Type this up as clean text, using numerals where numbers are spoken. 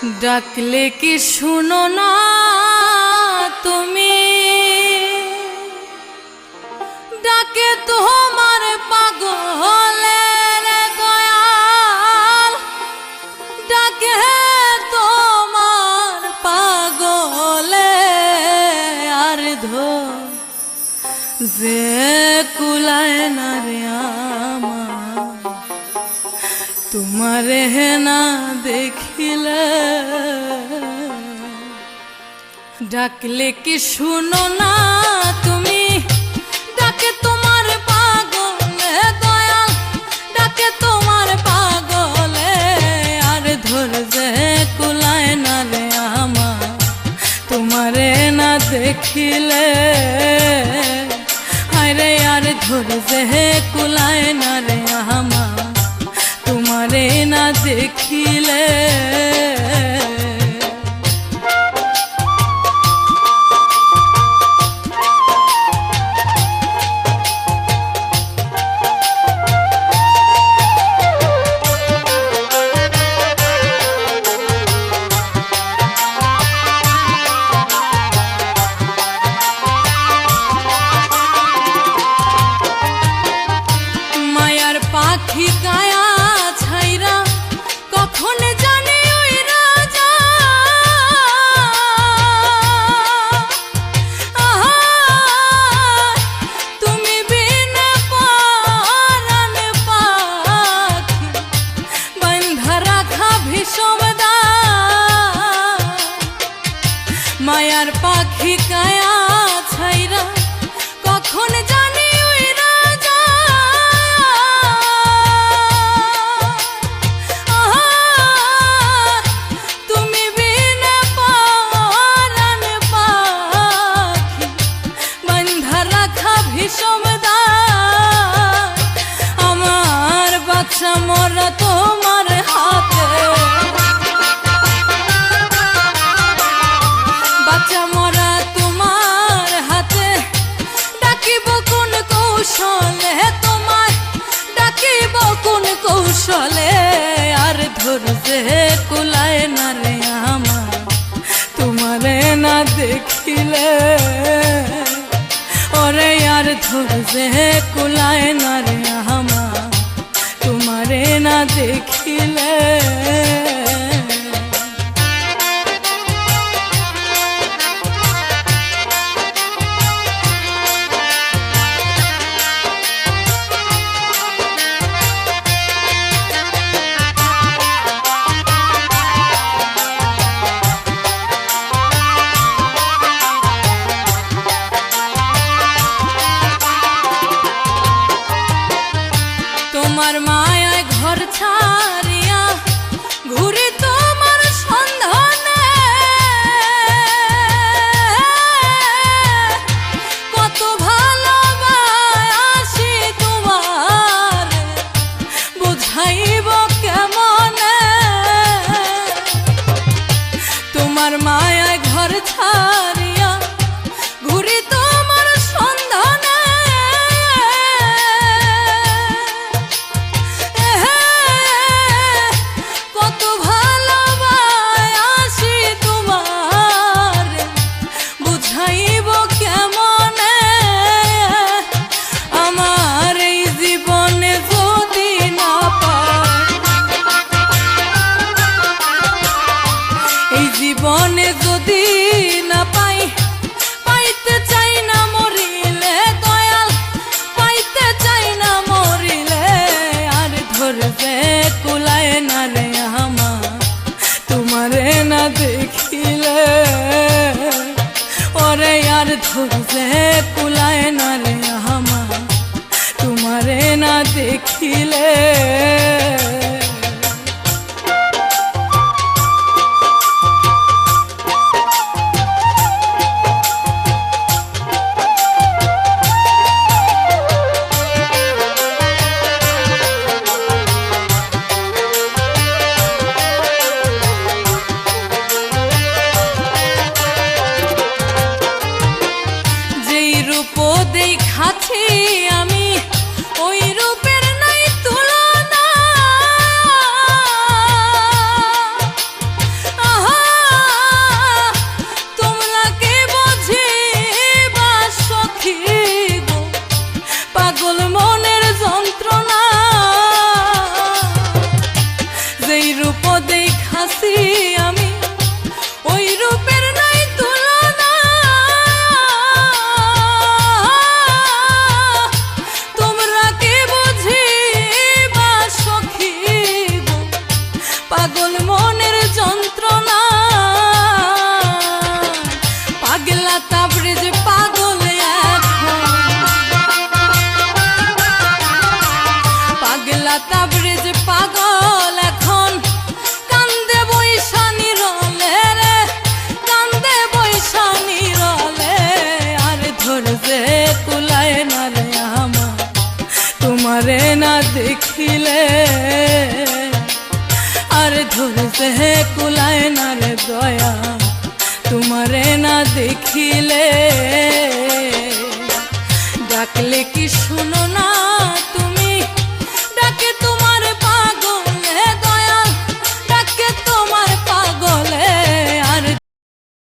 ডাকলে কি শুনো না তুমি, ডাকে তোমার পাগলের দয়াল, ডাকে তোমার পাগলে আর যে কুলায় না রে আমার তোমারে না দেখিলে। ডাকলে কি শুনো না তুমি, ডাকে তোমার পাগলে দয়াল, ডাকে তোমার পাগলে আর যে কুলায় না রে আমার তোমারে না দেখিলে। আরে আর যে কুলায় না রে আমার তোমারে না দেখিলে। মায়ার পাখি গায়া ছাইরা কখন জানি ওই রাজা, তুমি বিনা পরাণ পাখি বন্ধা রাখা ভীষমদা। মায়ার পাখি গায়া ছাইরা কখন জানি ওই রাজা, তুমি বিনা পরাণ পাখি বন্ধা রাখা ভীষমদা। আমার বাচ্চা মরা তোমার হাতে, বাচ্চা মরা তোমার হাতে, ডাকিব কোন কৌশলে তোমায়, ডাকিব কোন কৌশলে আর ধরছে কুলায় না রে আমার তোমারে না দেখিলে। ওরে আর ধরছে কুলায় না রে আমার তোমারে না দেখিলে। তোমার মায়ায় ঘর ছাড়িয়া ঘুরি তোমার সন্ধানে, কত ভালোবাসি তোমার বুঝাইব কেমনে। তোমার মায়ায় ঘর ছাড়িয়া ঘুরি তোমার সন্ধানে, কত ভালোবাসি তোমার বুঝাইব কেমনে। আমার এই জীবনে যদি না পাই, এই জীবনে যদি না পাই, পাইতে চাই না মরিলে দয়াল, পাইতে চাই না মরিলে আর ধরবে কুলায় না রে আমার তোমারে না দেখিলে। ওরে আর ধরবে কুলায় না রে আমার তোমারে না দেখিলে। যেই রূপ আছি আমি, ওই রূপের নাই তুলনা। তোমরা কি বুঝিবা সখী গো পাগল মনের যন্ত্রণা। পাগলা তাবরেজ পাগল এখন, পাগলা তাবরেজ পাগল এখন, কান্দে বৈশানী রলে রে, কান্দে বৈশানী রলে। আর ধরছে কুলায় না রে আমার তোমারে না দেখিলে, আর ধরছে কুলায় না রে দয়া তোমারে না দেখিলে। ডাকলে কি শুনো না